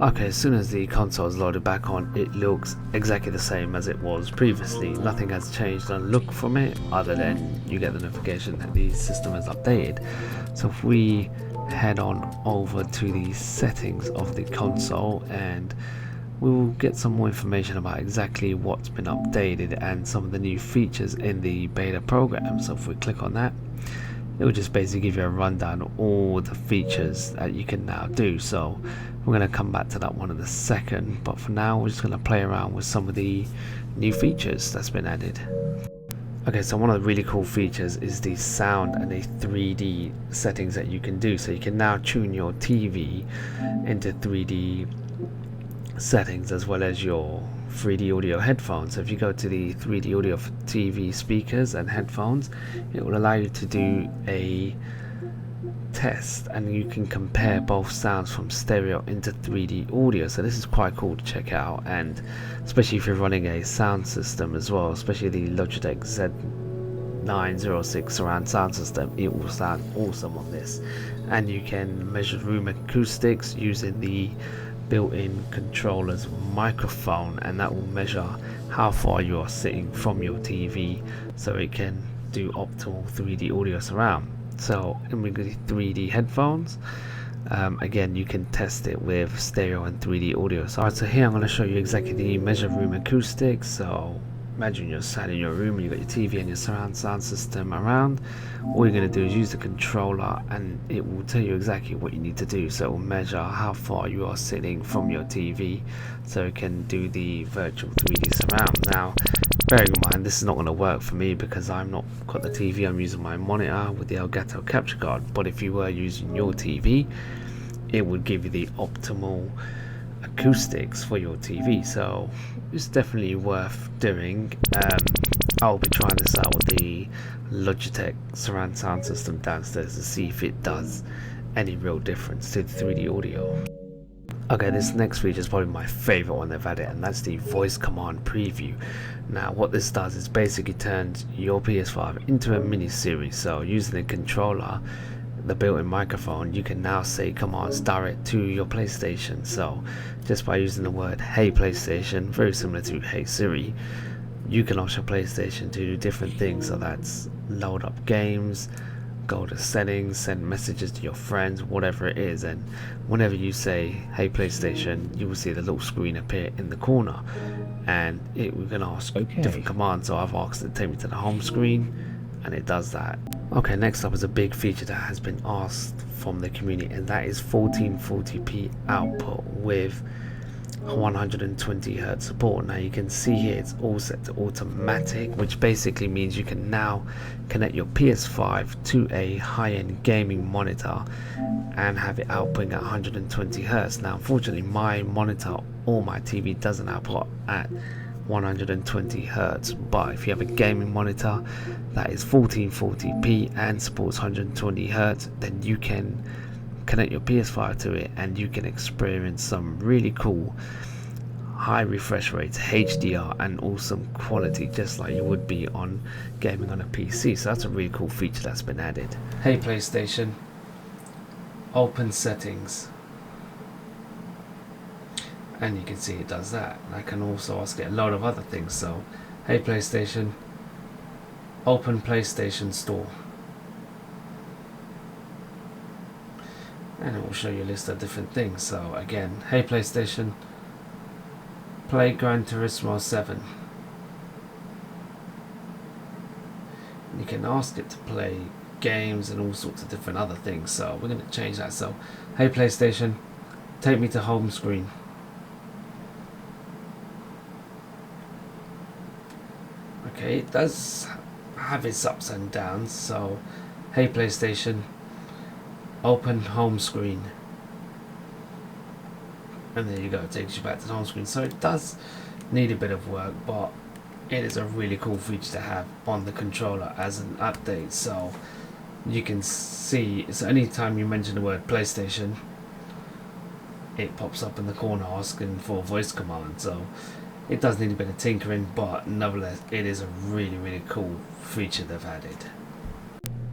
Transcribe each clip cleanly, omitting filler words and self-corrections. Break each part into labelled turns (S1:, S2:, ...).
S1: Okay, as soon as the console is loaded back on, it looks exactly the same as it was previously. Nothing has changed on look from it, other than you get the notification that the system is updated. So if we head on over to the settings of the console, and we will get some more information about exactly what's been updated and some of the new features in the beta program. So if we click on that, it will just basically give you a rundown of all the features that you can now do. So we're going to come back to that one in a second, but for now we're just going to play around with some of the new features that's been added. Okay, so one of the really cool features is the sound and the 3D settings that you can do. So you can now tune your TV into 3D settings as well as your 3D audio headphones. So if you go to the 3D audio for TV speakers and headphones, it will allow you to do a test and you can compare both sounds from stereo into 3D audio. So this is quite cool to check out, and especially if you're running a sound system as well, especially the Logitech Z906 surround sound system, it will sound awesome on this. And you can measure room acoustics using the built-in controller's microphone, and that will measure how far you are sitting from your TV so it can do optimal 3D audio surround. So in with the 3D headphones, again you can test it with stereo and 3D audio. So here I'm going to show you exactly the measure room acoustics. So imagine you're sat in your room and you've got your TV and your surround sound system around. All you're going to do is use the controller and it will tell you exactly what you need to do. So it will measure how far you are sitting from your TV so it can do the virtual 3D surround. Now bearing in mind this is not going to work for me because I'm not got the TV, I'm using my monitor with the Elgato capture card, but if you were using your TV it would give you the optimal acoustics for your TV. So it's definitely worth doing. I'll be trying this out with the Logitech surround sound system downstairs to see if it does any real difference to the 3D audio. Okay, this next feature is probably my favorite one they've added, and that's the voice command preview. Now what this does is basically turns your PS5 into a mini series. So using the controller, the built-in microphone, you can now say commands direct to your PlayStation. So just by using the word "Hey PlayStation," very similar to "Hey Siri," you can ask your PlayStation to do different things. So that's load up games, go to settings, send messages to your friends, whatever it is. And whenever you say "Hey PlayStation," you will see the little screen appear in the corner, and we can ask different commands. So I've asked it to take me to the home screen, and it does that. Okay, next up is a big feature that has been asked from the community, and that is 1440p output with 120 Hertz support. Now you can see here it's all set to automatic, which basically means you can now connect your PS5 to a high-end gaming monitor and have it outputting at 120 Hertz. Now unfortunately my monitor or my TV doesn't output at 120 Hertz, but if you have a gaming monitor that is 1440p and supports 120 Hertz, then you can connect your PS5 to it and you can experience some really cool high refresh rates, HDR, and awesome quality, just like you would be on gaming on a PC. So that's a really cool feature that's been added. Hey PlayStation, open settings, and you can see it does that. And I can also ask it a load of other things. So hey PlayStation, open PlayStation Store, and it will show you a list of different things. So again, hey PlayStation, play Gran Turismo 7. You can ask it to play games and all sorts of different other things. So we're going to change that. So hey PlayStation, take me to home screen. Okay, it does have its ups and downs. So hey PlayStation, open home screen, and there you go, it takes you back to the home screen. So it does need a bit of work, but it is a really cool feature to have on the controller as an update. So you can see, so anytime you mention the word PlayStation, it pops up in the corner asking for a voice command. So it does need a bit of tinkering, but nevertheless it is a really cool feature they've added.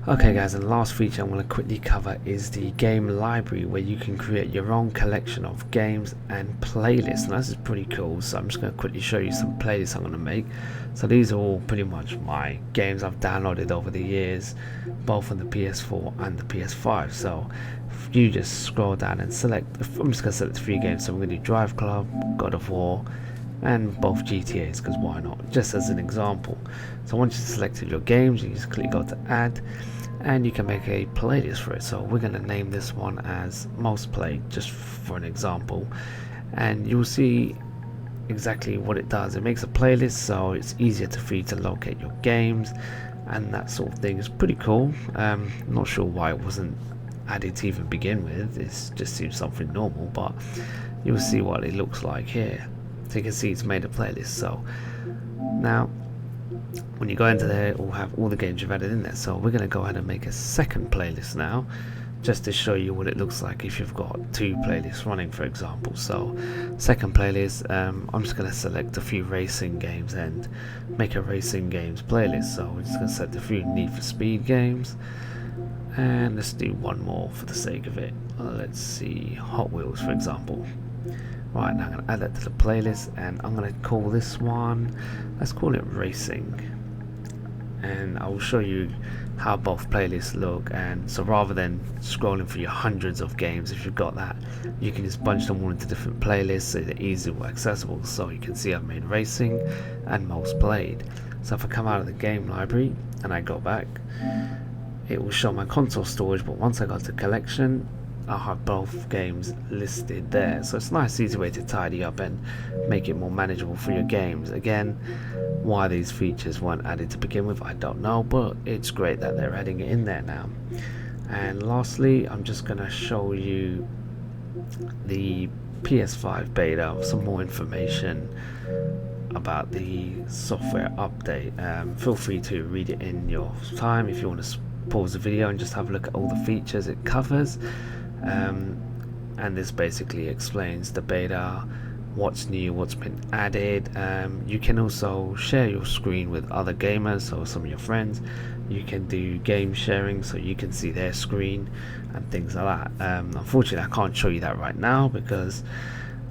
S1: Okay guys, and the last feature I'm going to quickly cover is the game library, where you can create your own collection of games and playlists. And this is pretty cool, so I'm just going to quickly show you some playlists I'm going to make. So these are all pretty much my games I've downloaded over the years, both on the PS4 and the PS5. So if you just scroll down and select, I'm just going to select 3 games. So we're going to do Drive Club, God of War, and both GTAs, because why not, just as an example. So once you've selected your games, you just click go to add, and you can make a playlist for it. So we're going to name this one as most played, just for an example, and you'll see exactly what it does. It makes a playlist, so it's easier for you to locate your games and that sort of thing. It's pretty cool. Not sure why it wasn't added to even begin with. It just seems something normal, but you'll see what it looks like here. So you can see it's made a playlist. So now when you go into there, it will have all the games you've added in there. So we're going to go ahead and make a second playlist now, just to show you what it looks like if you've got 2 playlists running, for example. So second playlist, I'm just going to select a few racing games and make a racing games playlist. So we're just going to select a few Need for Speed games, and let's do one more for the sake of it. Let's see, Hot Wheels, for example. Right, now I'm going to add that to the playlist, and I'm going to call this one, let's call it Racing, and I will show you how both playlists look. And so rather than scrolling through your hundreds of games, if you've got that, you can just bunch them all into different playlists so they're easily accessible. So you can see I've made Racing and most played. So if I come out of the game library and I go back, it will show my console storage, but once I go to collection, I'll have both games listed there. So it's a nice easy way to tidy up and make it more manageable for your games. Again, why these features weren't added to begin with, I don't know, but it's great that they're adding it in there now. And lastly, I'm just going to show you the PS5 beta, some more information about the software update. Feel free to read it in your time if you want to pause the video and just have a look at all the features it covers. And this basically explains the beta, what's new, what's been added. You can also share your screen with other gamers or some of your friends. You can do game sharing, so you can see their screen and things like that. Unfortunately, I can't show you that right now because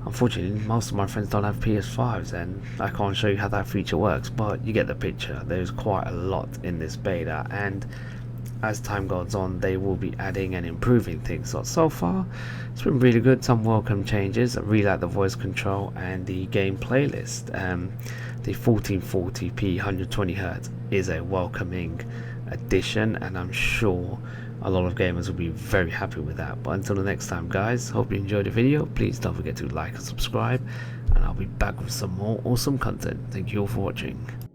S1: unfortunately most of my friends don't have PS5s, and I can't show you how that feature works, but you get the picture. There's quite a lot in this beta, and as time goes on they will be adding and improving things. So far it's been really good, some welcome changes. I really like the voice control and the game playlist. The 1440p 120 Hz is a welcoming addition, and I'm sure a lot of gamers will be very happy with that. But until the next time guys, hope you enjoyed the video. Please don't forget to like and subscribe, and I'll be back with some more awesome content. Thank you all for watching.